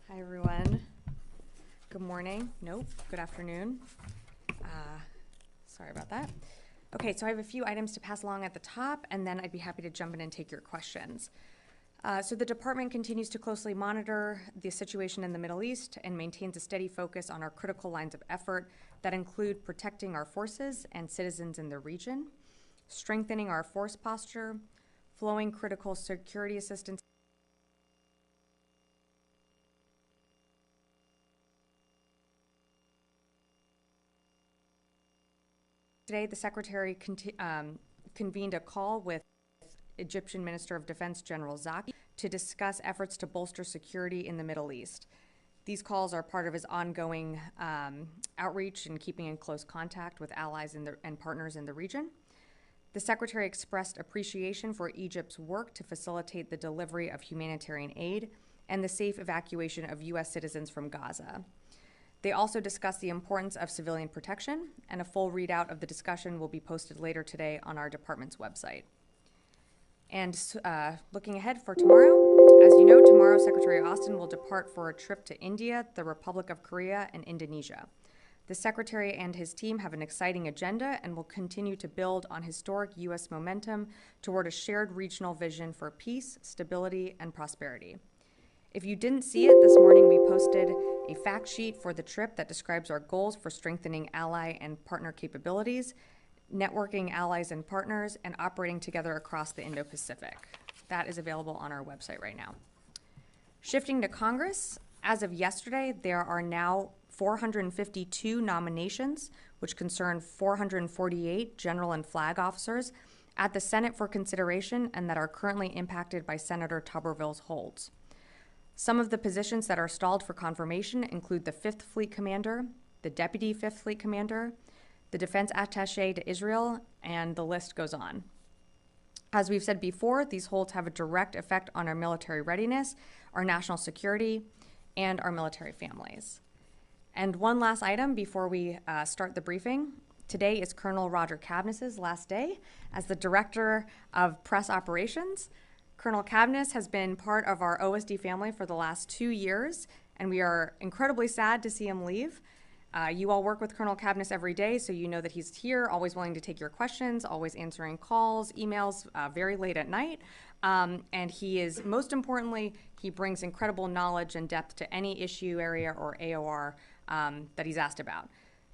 Hi, everyone. Good morning. Nope. Good afternoon. Sorry about that. Okay, so I have a few items to pass along at the top, and then I'd be happy to jump in and take your questions. So the department continues to closely monitor the situation in the Middle East and maintains a steady focus on our critical lines of effort that include protecting our forces and citizens in the region, strengthening our force posture, flowing critical security assistance. Today, the Secretary convened a call with Egyptian Minister of Defense General Zaki to discuss efforts to bolster security in the Middle East. These calls are part of his ongoing outreach and keeping in close contact with allies and partners in the region. The Secretary expressed appreciation for Egypt's work to facilitate the delivery of humanitarian aid and the safe evacuation of U.S. citizens from Gaza. They also discussed the importance of civilian protection, and a full readout of the discussion will be posted later today on our department's website. And looking ahead for tomorrow, as you know, tomorrow Secretary Austin will depart for a trip to India, the Republic of Korea, and Indonesia. The Secretary and his team have an exciting agenda and will continue to build on historic U.S. momentum toward a shared regional vision for peace, stability, and prosperity. If you didn't see it, this morning we posted a fact sheet for the trip that describes our goals for strengthening ally and partner capabilities, networking allies and partners, and operating together across the Indo-Pacific. That is available on our website right now. Shifting to Congress, as of yesterday, there are now 452 nominations, which concern 448 general and flag officers at the Senate for consideration and that are currently impacted by Senator Tuberville's holds. Some of the positions that are stalled for confirmation include the 5th Fleet Commander, the Deputy 5th Fleet Commander, the Defense Attaché to Israel, and the list goes on. As we've said before, these holds have a direct effect on our military readiness, our national security, and our military families. And one last item before we start the briefing. Today is Colonel Roger Cavness's last day as the Director of Press Operations. Colonel Cavness has been part of our OSD family for the last 2 years, and we are incredibly sad to see him leave. You all work with Colonel Cavness every day, so you know that he's here, always willing to take your questions, always answering calls, emails, very late at night. And he is, most importantly, he brings incredible knowledge and depth to any issue area or AOR that he's asked about.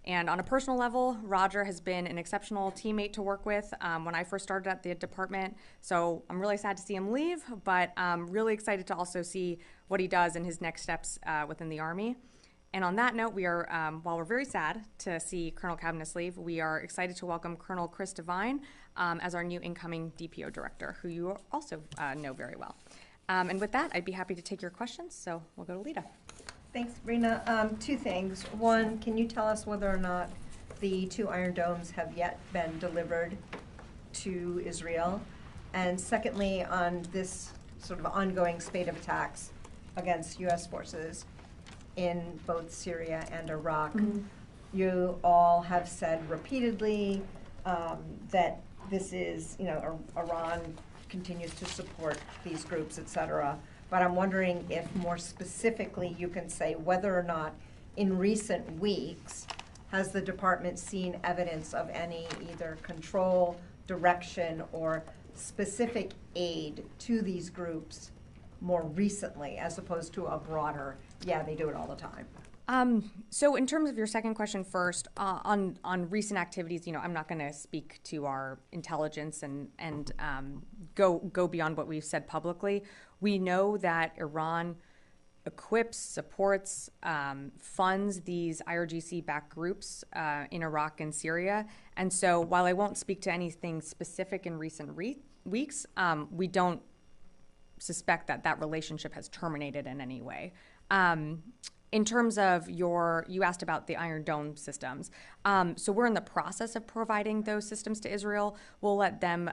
And on a personal level, Roger has been an exceptional teammate to work with when I first started at the department. So I'm really sad to see him leave, but I'm really excited to also see what he does in his next steps within the Army. And on that note, we are, while we're very sad to see Colonel Cavness leave, we are excited to welcome Colonel Chris Devine as our new incoming DPO director, who you also know very well. And with that, I'd be happy to take your questions. So we'll go to Lita. Thanks, Sabrina. Two things. One, can you tell us whether or not the 2 Iron Domes have yet been delivered to Israel? And secondly, on this sort of ongoing spate of attacks against U.S. forces in both Syria and Iraq, you all have said repeatedly that this is, Iran continues to support these groups, et cetera. But I'm wondering if more specifically you can say whether or not in recent weeks has the department seen evidence of any either control, direction, or specific aid to these groups more recently as opposed to a broader, yeah, they do it all the time. So in terms of your second question first, on recent activities, I'm not going to speak to our intelligence and go beyond what we've said publicly. We know that Iran equips, supports, funds these IRGC-backed groups in Iraq and Syria. And so while I won't speak to anything specific in recent weeks, we don't suspect that relationship has terminated in any way. In terms of you asked about the Iron Dome systems. So we're in the process of providing those systems to Israel. We'll let them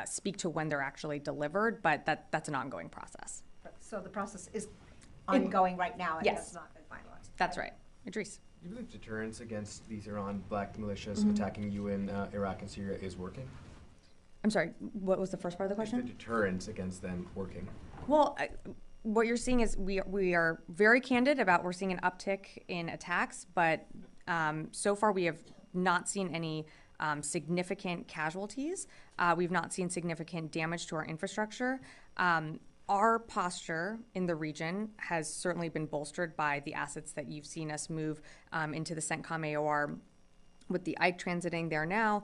speak to when they're actually delivered, but that's an ongoing process. So the process is ongoing right now and yes. has not been finalized. That's right. Idris. Do you believe deterrence against these Iran-backed militias attacking you in Iraq and Syria is working? I'm sorry, what was the first part of the question? Is the deterrence against them working? Well, what you're seeing is we are very candid about we're seeing an uptick in attacks, but so far we have not seen any significant casualties. We've not seen significant damage to our infrastructure. Our posture in the region has certainly been bolstered by the assets that you've seen us move into the CENTCOM AOR, with the Ike transiting there now,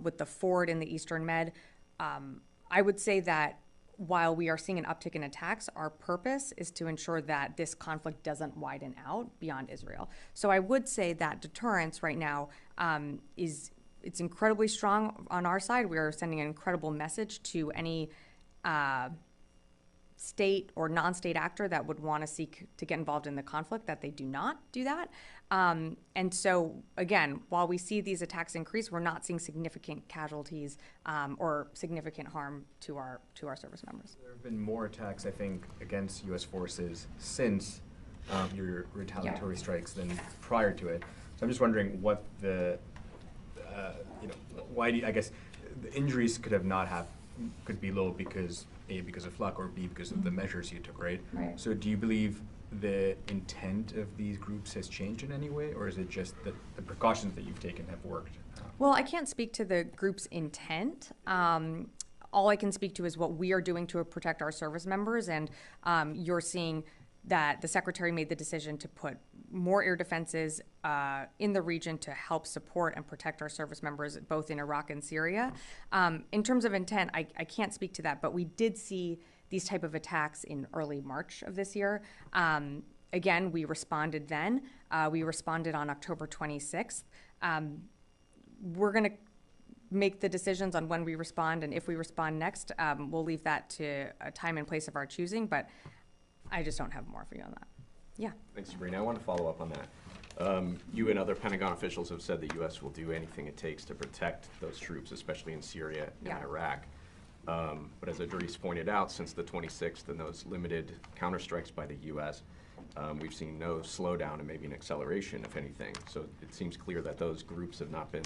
with the Ford in the Eastern Med. I would say that while we are seeing an uptick in attacks, our purpose is to ensure that this conflict doesn't widen out beyond Israel. So I would say that deterrence right now it's incredibly strong on our side. We are sending an incredible message to any state or non-state actor that would want to seek to get involved in the conflict, that they do not do that. And so, again, while we see these attacks increase, we're not seeing significant casualties or significant harm to our service members. There have been more attacks, I think, against U.S. forces since your retaliatory strikes than prior to it. So I'm just wondering what why do you, I guess the injuries could be low because A, because of luck, or B, because of the measures you took, right? Right. So do you believe the intent of these groups has changed in any way, or is it just that the precautions that you've taken have worked? Well, I can't speak to the group's intent. All I can speak to is what we are doing to protect our service members, and you're seeing that the Secretary made the decision to put more air defenses in the region to help support and protect our service members both in Iraq and Syria. In terms of intent, I can't speak to that, but we did see these type of attacks in early March of this year. Again, we responded then. We responded on October 26th. We're going to make the decisions on when we respond, and if we respond next, we'll leave that to a time and place of our choosing, but I just don't have more for you on that. Yeah. Thanks, Sabrina. I want to follow up on that. You and other Pentagon officials have said the U.S. will do anything it takes to protect those troops, especially in Syria and Iraq. But as Idris pointed out, since the 26th and those limited counterstrikes by the U.S., we've seen no slowdown and maybe an acceleration, if anything. So it seems clear that those groups have not been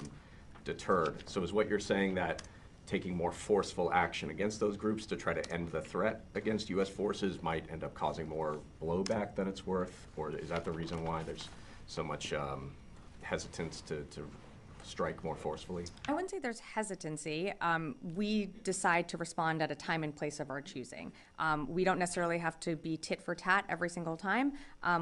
deterred. So is what you're saying that taking more forceful action against those groups to try to end the threat against U.S. forces might end up causing more blowback than it's worth? Or is that the reason why there's so much hesitance to strike more forcefully? I wouldn't say there's hesitancy. We decide to respond at a time and place of our choosing. We don't necessarily have to be tit for tat every single time.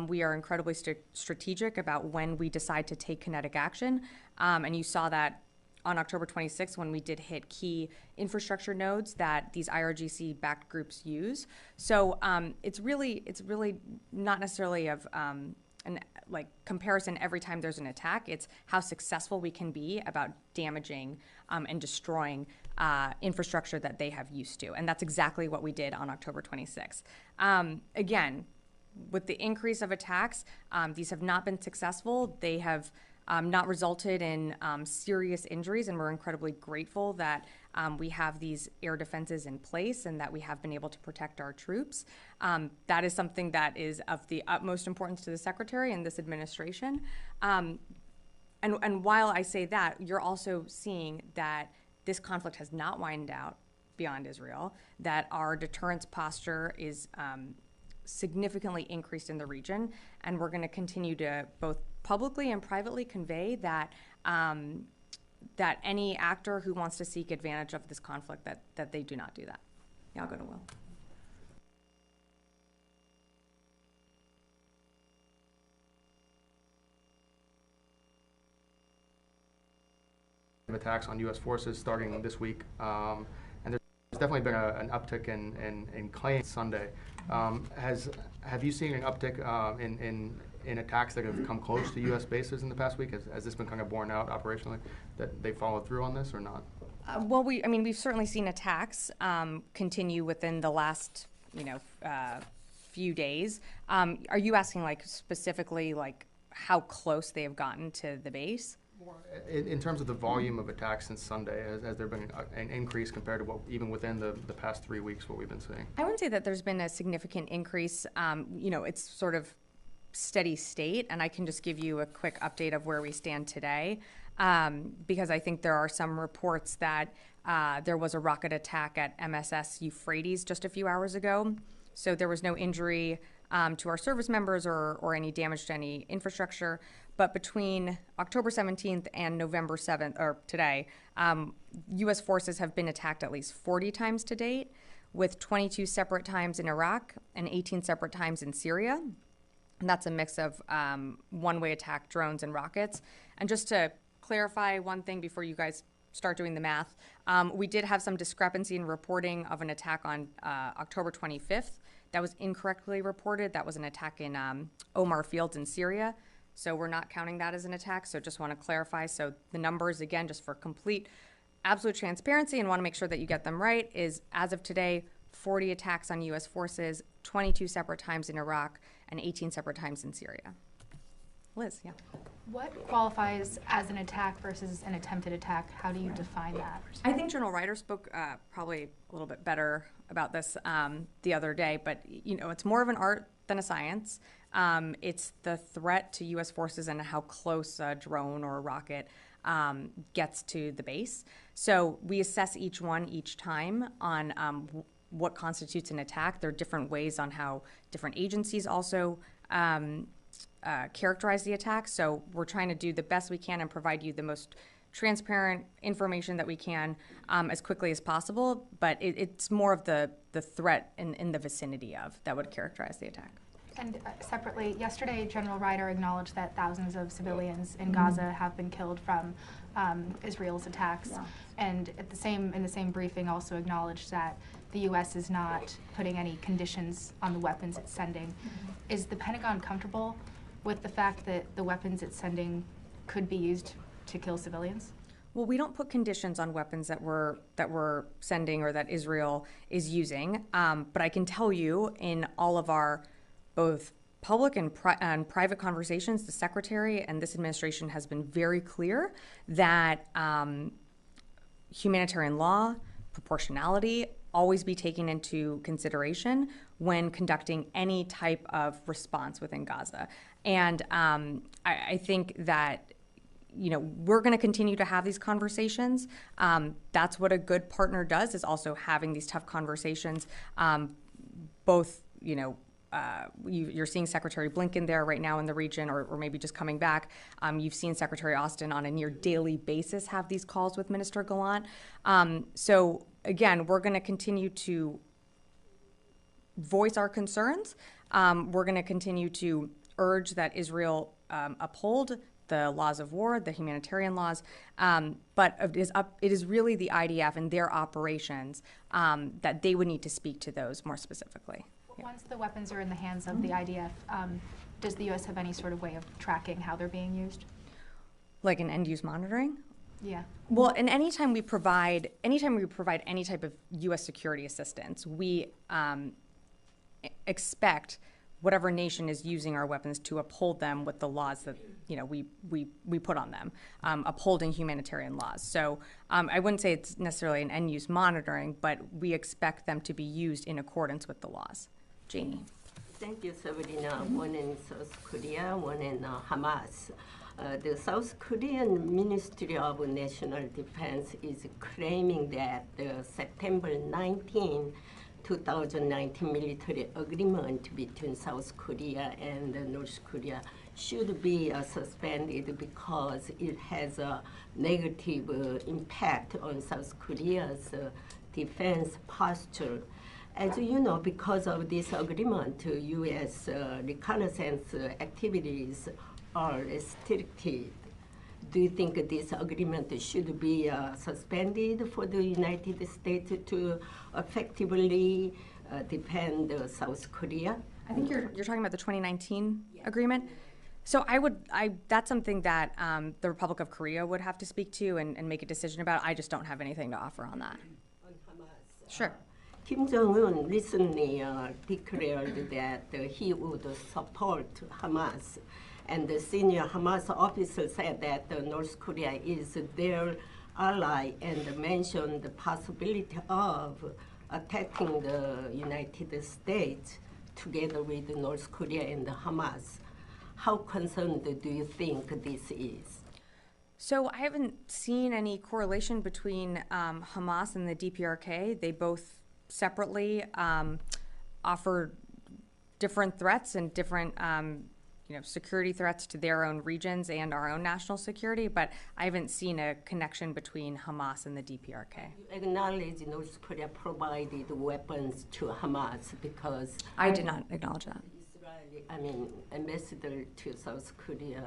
We are incredibly strategic about when we decide to take kinetic action. And you saw that on October 26th when we did hit key infrastructure nodes that these IRGC-backed groups use. So it's really not necessarily of an comparison every time there's an attack. It's how successful we can be about damaging and destroying infrastructure that they have used to. And that's exactly what we did on October 26th. Again, with the increase of attacks, these have not been successful. They have not resulted in serious injuries, and we're incredibly grateful that we have these air defenses in place and that we have been able to protect our troops. That is something that is of the utmost importance to the Secretary and this administration. And while I say that, you're also seeing that this conflict has not widened out beyond Israel, that our deterrence posture is significantly increased in the region, and we're going to continue to both publicly and privately convey that that any actor who wants to seek advantage of this conflict, that they do not do that. Yeah, I'll go to Will. Attacks on U.S. forces starting this week, and there's definitely been an uptick in claims Sunday. Have you seen an uptick in attacks that have come close to U.S. bases in the past week? Has this been kind of borne out operationally, that they followed through on this or not? Well, we've certainly seen attacks continue within the last few days. Are you asking specifically how close they have gotten to the base? In terms of the volume of attacks since Sunday, has there been an increase compared to what, even within the past 3 weeks, what we've been seeing? I wouldn't say that there's been a significant increase. It's sort of steady state, and I can just give you a quick update of where we stand today, because I think there are some reports that there was a rocket attack at MSS Euphrates just a few hours ago. So there was no injury to our service members or any damage to any infrastructure. But between October 17th and November 7th, or today, U.S. forces have been attacked at least 40 times to date, with 22 separate times in Iraq and 18 separate times in Syria. And that's a mix of one-way attack drones and rockets. And just to clarify one thing before you guys start doing the math, we did have some discrepancy in reporting of an attack on October 25th. That was incorrectly reported. That was an attack in Omar Fields in Syria. So we're not counting that as an attack. So just want to clarify. So the numbers, again, just for complete, absolute transparency and want to make sure that you get them right, is as of today, 40 attacks on U.S. forces, 22 separate times in Iraq, and 18 separate times in Syria. Liz, yeah. What qualifies as an attack versus an attempted attack? How do you define that? I think General Ryder spoke probably a little bit better about this the other day, but it's more of an art than a science. It's the threat to U.S. forces and how close a drone or a rocket gets to the base. So we assess each one each time on what constitutes an attack. There are different ways on how different agencies also characterize the attack. So we're trying to do the best we can and provide you the most transparent information that we can as quickly as possible. But it's more of the threat in the vicinity of that would characterize the attack. And separately, yesterday, General Ryder acknowledged that thousands of civilians in Gaza have been killed from Israel's attacks. Yeah. And in the same briefing, also acknowledged that the U.S. is not putting any conditions on the weapons it's sending. Is the Pentagon comfortable with the fact that the weapons it's sending could be used to kill civilians? Well, we don't put conditions on weapons that we're sending or that Israel is using. But I can tell you, in all of our both public and private conversations, the Secretary and this administration has been very clear that humanitarian law, proportionality, always be taken into consideration when conducting any type of response within Gaza. And I think that we're going to continue to have these conversations. That's what a good partner does, is also having these tough conversations. Both, you're seeing Secretary Blinken there right now in the region, or maybe just coming back. You've seen Secretary Austin on a near daily basis have these calls with Minister Gallant. So again, we're going to continue to voice our concerns. We're going to continue to urge that Israel uphold the laws of war, the humanitarian laws, but it is really the IDF and their operations that they would need to speak to those more specifically. Once the weapons are in the hands of the IDF, does the U.S. have any sort of way of tracking how they're being used? Like an end-use monitoring? Yeah. Well, and anytime we provide any type of U.S. security assistance, we expect whatever nation is using our weapons to uphold them with the laws that we put on them, upholding humanitarian laws. So I wouldn't say it's necessarily an end-use monitoring, but we expect them to be used in accordance with the laws. Janie. Thank you, Sabrina. One in South Korea, one in Hamas. The South Korean Ministry of National Defense is claiming that the September 19, 2019 military agreement between South Korea and North Korea should be suspended because it has a negative impact on South Korea's defense posture. As you know, because of this agreement, U.S. reconnaissance activities are restricted. Do you think this agreement should be suspended for the United States to effectively defend South Korea? I think you're talking about the 2019 agreement. So that's something that the Republic of Korea would have to speak to and make a decision about. I just don't have anything to offer on that. On Hamas. Sure. Kim Jong-un recently declared that he would support Hamas. And the senior Hamas officer said that North Korea is their ally and mentioned the possibility of attacking the United States together with North Korea and Hamas. How concerned do you think this is? So I haven't seen any correlation between Hamas and the DPRK. They both separately offer different threats and different security threats to their own regions and our own national security, but I haven't seen a connection between Hamas and the DPRK. You acknowledge North Korea provided weapons to Hamas because I did not acknowledge that. Ambassador to South Korea.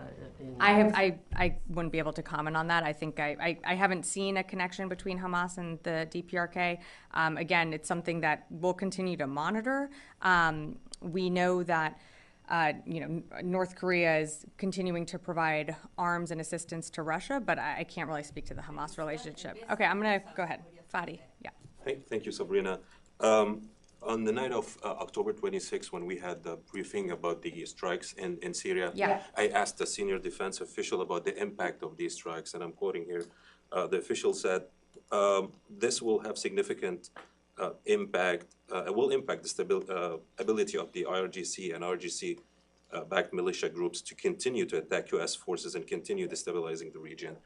I wouldn't be able to comment on that. I think I haven't seen a connection between Hamas and the DPRK. Again, it's something that we'll continue to monitor. We know that North Korea is continuing to provide arms and assistance to Russia, but I can't really speak to the Hamas relationship. Okay, I'm going to go ahead. Fadi, yeah. Thank you, Sabrina. On the night of October 26, when we had the briefing about the strikes in Syria, Yeah. I asked a senior defense official about the impact of these strikes, and I'm quoting here. The official said, this will have significant impact, it will impact the ability of the IRGC and RGC-backed militia groups to continue to attack U.S. forces and continue destabilizing the region.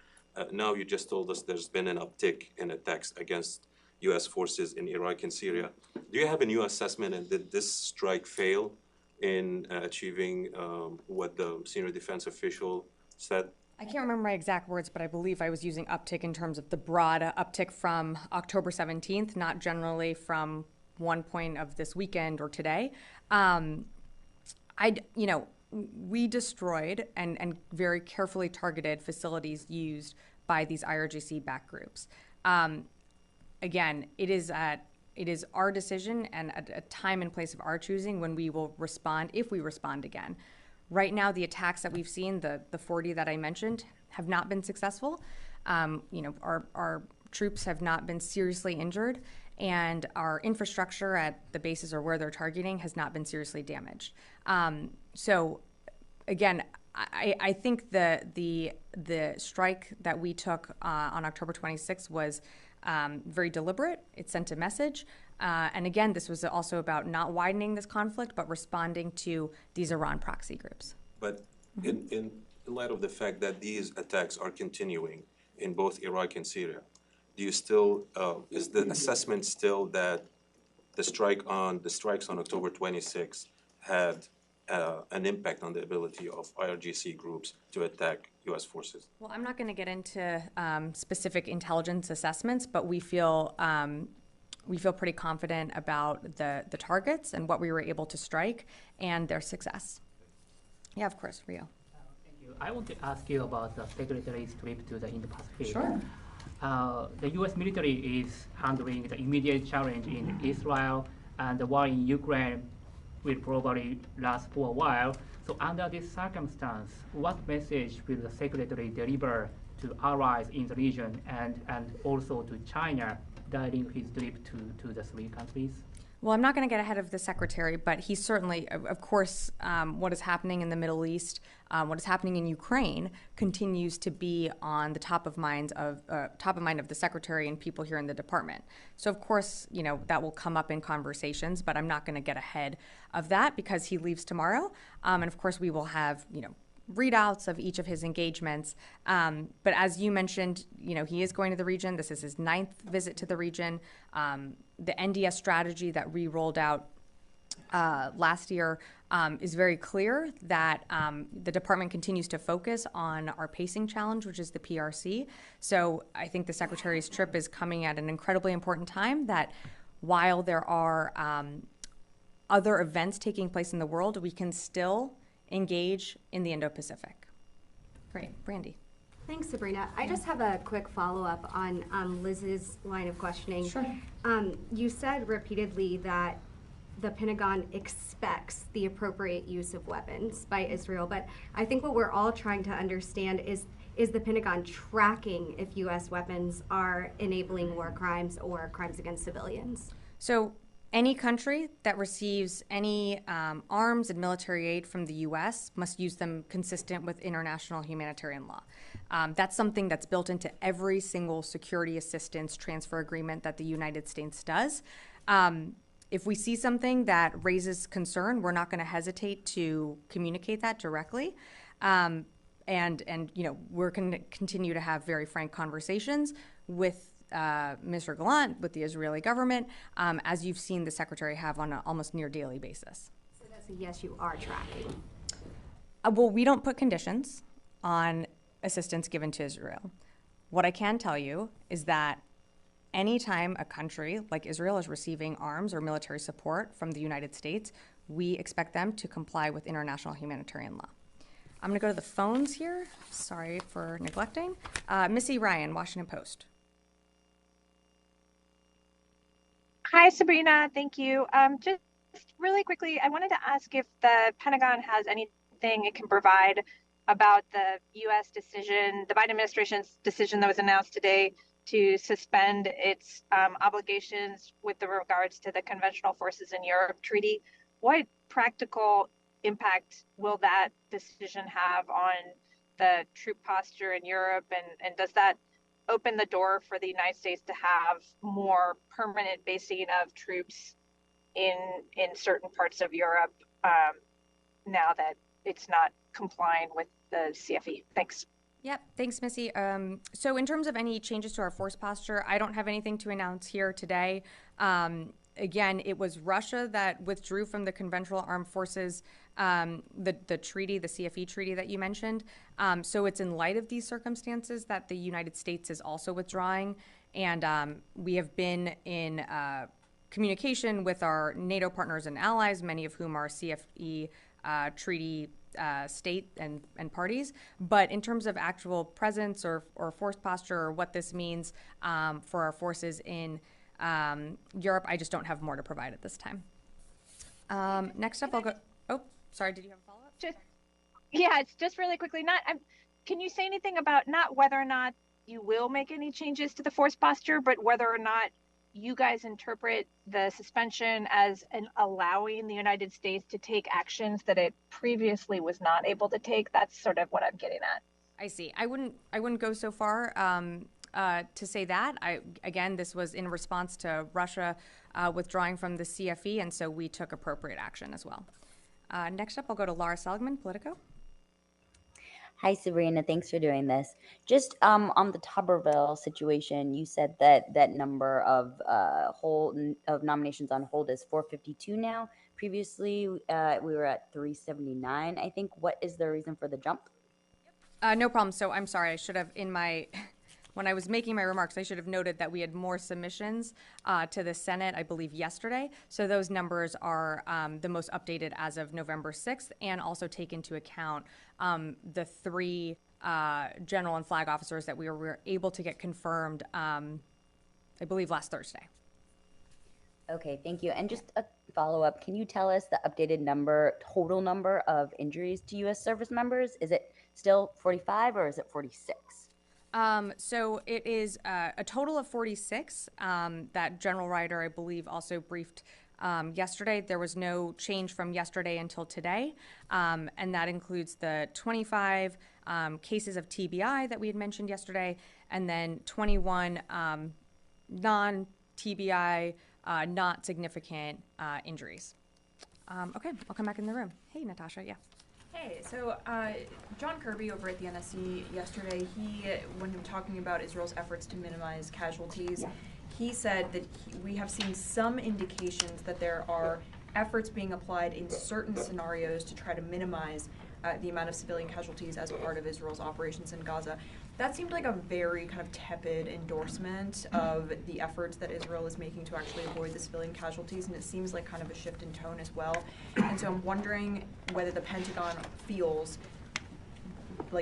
Now you just told us there's been an uptick in attacks against U.S. forces in Iraq and Syria. Do you have a new assessment, and did this strike fail in achieving what the senior defense official said? I can't remember my exact words, but I believe I was using uptick in terms of the broad uptick from October 17th, not generally from one point of this weekend or today. We destroyed and very carefully targeted facilities used by these IRGC-backed groups. Again, it is our decision and a time and place of our choosing when we will respond, if we respond again. Right now, the attacks that we've seen, the 40 that I mentioned, have not been successful. Our troops have not been seriously injured, and our infrastructure at the bases or where they're targeting has not been seriously damaged. So, again, I think the strike that we took on October 26th was very deliberate. It sent a message. And again, this was also about not widening this conflict, but responding to these Iran proxy groups. But in light of the fact that these attacks are continuing in both Iraq and Syria, do you still, is the assessment still that the strikes on October 26 had an impact on the ability of IRGC groups to attack U.S. forces? Well, I'm not going to get into specific intelligence assessments, but we feel pretty confident about the targets and what we were able to strike and their success. Yeah, of course, Rio. Thank you. I want to ask you about the Secretary's trip to the Indo-Pacific. Sure. The U.S. military is handling the immediate challenge in Israel, and the war in Ukraine will probably last for a while. So under this circumstance, what message will the Secretary deliver to allies in the region and also to China during his trip to the three countries? Well, I'm not going to get ahead of the Secretary, but he certainly, of course, what is happening in the Middle East, what is happening in Ukraine continues to be on the top of mind of the Secretary and people here in the department. So, of course, that will come up in conversations, but I'm not going to get ahead of that because he leaves tomorrow. And of course, we will have, readouts of each of his engagements. But as you mentioned, he is going to the region. This is his 9th visit to the region. The NDS strategy that we rolled out last year is very clear that the department continues to focus on our pacing challenge, which is the PRC. So I think the Secretary's trip is coming at an incredibly important time that while there are other events taking place in the world, we can still engage in the Indo-Pacific. Great. Brandy. Thanks, Sabrina. I just have a quick follow-up on Liz's line of questioning. Sure. You said repeatedly that the Pentagon expects the appropriate use of weapons by Israel, but I think what we're all trying to understand is the Pentagon tracking if U.S. weapons are enabling war crimes or crimes against civilians? So any country that receives any arms and military aid from the U.S. must use them consistent with international humanitarian law. That's something that's built into every single security assistance transfer agreement that the United States does. If we see something that raises concern, we're not going to hesitate to communicate that directly. And we're going to continue to have very frank conversations with Mr. Gallant, with the Israeli government, as you've seen the secretary have on an almost near daily basis. So that's a yes, you are tracking. Well, we don't put conditions on assistance given to Israel. What I can tell you is that anytime a country like Israel is receiving arms or military support from the United States, we expect them to comply with international humanitarian law. I'm going to go to the phones here. Sorry for neglecting. Missy Ryan, Washington Post. Hi, Sabrina. Thank you. Just really quickly, I wanted to ask if the Pentagon has anything it can provide about the U.S. decision, the Biden administration's decision that was announced today to suspend its obligations with regards to the Conventional Forces in Europe Treaty. What practical impact will that decision have on the troop posture in Europe, and does that open the door for the United States to have more permanent basing of troops in certain parts of Europe now that it's not complying with the CFE? Thanks. Yep, thanks, Missy. So in terms of any changes to our force posture, I don't have anything to announce here today. Again, it was Russia that withdrew from the conventional armed forces, the treaty, the CFE treaty that you mentioned. So it's in light of these circumstances that the United States is also withdrawing. And we have been in communication with our NATO partners and allies, many of whom are CFE treaty state and parties. But in terms of actual presence or force posture or what this means for our forces in Europe, I just don't have more to provide at this time. Next up, I'll go. Oh, sorry. Did you have a follow-up? It's just really quickly. Can you say anything about not whether or not you will make any changes to the force posture, but whether or not you guys interpret the suspension as allowing the United States to take actions that it previously was not able to take? That's sort of what I'm getting at. I see. I wouldn't go so far to say that. Again, this was in response to Russia withdrawing from the CFE, and so we took appropriate action as well. Next up, I'll go to Laura Seligman, Politico. Hi, Sabrina. Thanks for doing this. Just on the Tuberville situation, you said that number of nominations on hold is 452 now. Previously, we were at 379. I think. What is the reason for the jump? No problem. So I'm sorry. I should have when I was making my remarks, I should have noted that we had more submissions to the Senate, I believe, yesterday. So those numbers are the most updated as of November 6th, and also take into account the 3 general and flag officers that we were able to get confirmed, I believe, last Thursday. Okay, thank you. And just a follow-up, can you tell us the updated total number of injuries to U.S. service members? Is it still 45 or is it 46? So it is a total of 46 that General Ryder, I believe, also briefed yesterday. There was no change from yesterday until today, and that includes the 25 cases of TBI that we had mentioned yesterday, and then 21 non-TBI, not significant injuries. Okay, I'll come back in the room. Hey, Natasha, yeah. Hey, so John Kirby over at the NSC yesterday, when he was talking about Israel's efforts to minimize casualties, he said that we have seen some indications that there are efforts being applied in certain scenarios to try to minimize the amount of civilian casualties as part of Israel's operations in Gaza. That seemed like a very kind of tepid endorsement of the efforts that Israel is making to actually avoid the civilian casualties, and it seems like kind of a shift in tone as well. And so I'm wondering whether the Pentagon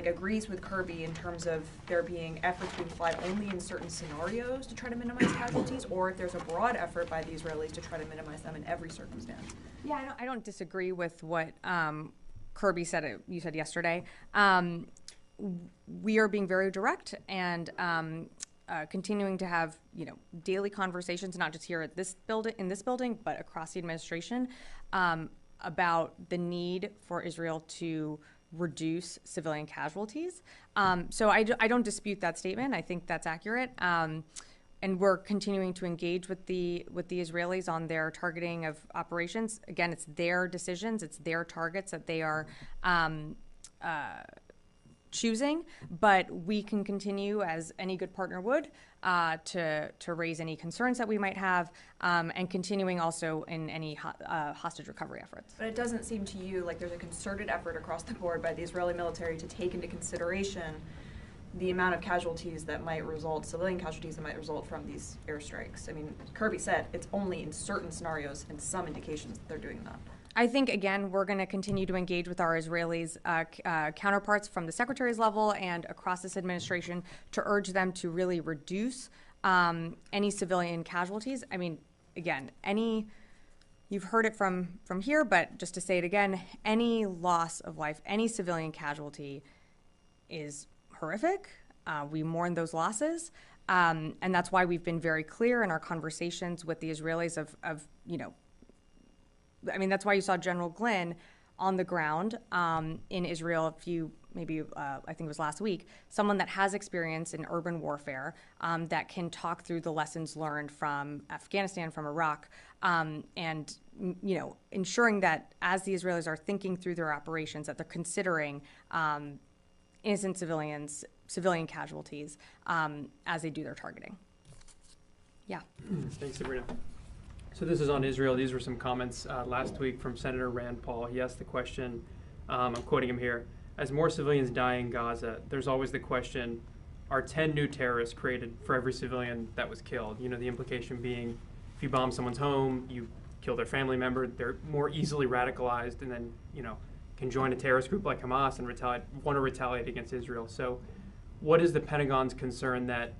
agrees with Kirby in terms of there being efforts being applied only in certain scenarios to try to minimize casualties, or if there's a broad effort by the Israelis to try to minimize them in every circumstance. Yeah, I don't disagree with what Kirby said. You said yesterday. We are being very direct and continuing to have daily conversations, not just here at this building, but across the administration, about the need for Israel to reduce civilian casualties. So I don't dispute that statement. I think that's accurate. And we're continuing to engage with the Israelis on their targeting of operations. Again, it's their decisions, it's their targets that they are choosing, but we can continue, as any good partner would, to raise any concerns that we might have, and continuing also in any hostage recovery efforts. But it doesn't seem to you like there's a concerted effort across the board by the Israeli military to take into consideration the amount of casualties that might result, civilian casualties that might result from these airstrikes. I mean, Kirby said it's only in certain scenarios and some indications that they're doing that. I think, again, we're going to continue to engage with our Israelis counterparts from the secretary's level and across this administration to urge them to really reduce any civilian casualties. I mean, again, you've heard it from here, but just to say it again, any loss of life, any civilian casualty is horrific. We mourn those losses. And that's why we've been very clear in our conversations with the Israelis of I mean, that's why you saw General Glynn on the ground in Israel I think it was last week, someone that has experience in urban warfare that can talk through the lessons learned from Afghanistan, from Iraq, and ensuring that as the Israelis are thinking through their operations, that they're considering innocent civilians, civilian casualties as they do their targeting. Yeah. Thanks, Sabrina. So this is on Israel. These were some comments last week from Senator Rand Paul. He asked the question, I'm quoting him here, as more civilians die in Gaza, there's always the question, are 10 new terrorists created for every civilian that was killed? You know, the implication being, if you bomb someone's home, you kill their family member, they're more easily radicalized and then, can join a terrorist group like Hamas and want to retaliate against Israel. So what is the Pentagon's concern that,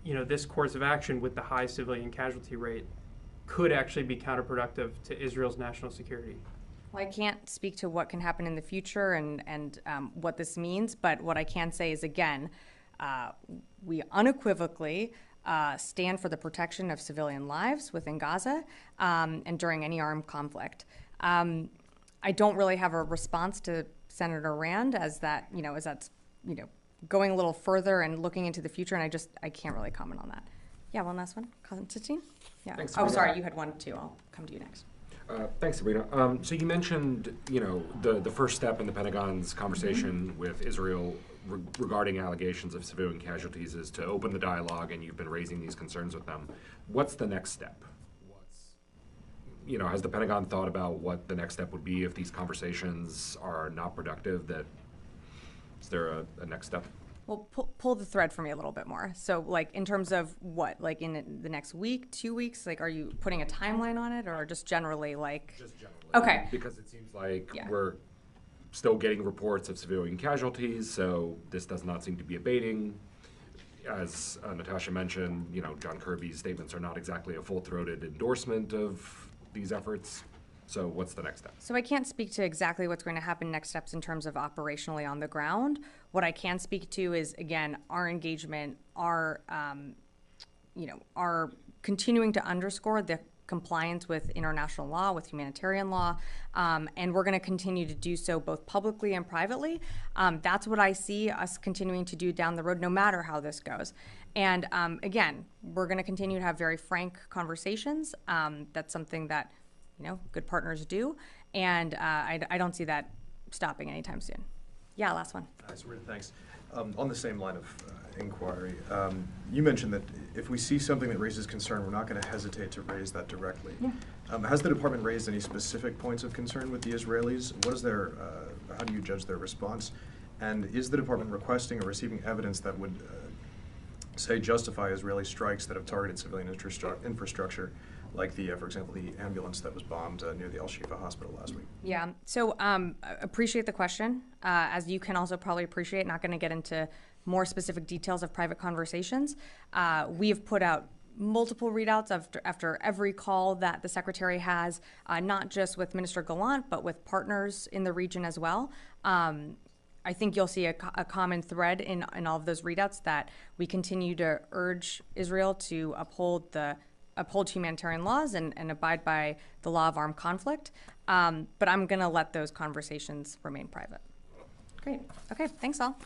this course of action with the high civilian casualty rate could actually be counterproductive to Israel's national security? Well, I can't speak to what can happen in the future and what this means, but what I can say is, again, we unequivocally stand for the protection of civilian lives within Gaza and during any armed conflict. I don't really have a response to Senator Rand as that's going a little further and looking into the future, and I can't really comment on that. Yeah, one last one. Constantine? Yeah. Thanks, oh, Sabrina. sorry, you had one too. I'll come to you next. Thanks, Sabrina. So you mentioned, the first step in the Pentagon's conversation with Israel regarding allegations of civilian casualties is to open the dialogue, and you've been raising these concerns with them. What's the next step? Has the Pentagon thought about what the next step would be if these conversations are not productive? Is there a next step? Well, pull the thread for me a little bit more. So, in terms of what? In the next week, 2 weeks? Are you putting a timeline on it, or just generally, Just generally. Okay. Because it seems like we're still getting reports of civilian casualties, so this does not seem to be abating. As Natasha mentioned, John Kirby's statements are not exactly a full-throated endorsement of these efforts. So what's the next step? So I can't speak to exactly what's going to happen next steps in terms of operationally on the ground. What I can speak to is, again, our engagement, our continuing to underscore the compliance with international law, with humanitarian law, and we're going to continue to do so both publicly and privately. That's what I see us continuing to do down the road, no matter how this goes. And again, we're going to continue to have very frank conversations. That's something that good partners do, and I don't see that stopping anytime soon. Yeah, last one. Sabrina, thanks. On the same line of inquiry, you mentioned that if we see something that raises concern, we're not going to hesitate to raise that directly. Yeah. Has the department raised any specific points of concern with the Israelis? What is how do you judge their response? And is the department requesting or receiving evidence that would, say, justify Israeli strikes that have targeted civilian infrastructure, like for example, the ambulance that was bombed near the Al-Shifa hospital last week? Yeah, so appreciate the question. As you can also probably appreciate, not going to get into more specific details of private conversations. We have put out multiple readouts after every call that the Secretary has, not just with Minister Gallant, but with partners in the region as well. I think you'll see a common thread in all of those readouts that we continue to urge Israel to uphold humanitarian laws and abide by the law of armed conflict. But I'm going to let those conversations remain private. Great. Okay, thanks all.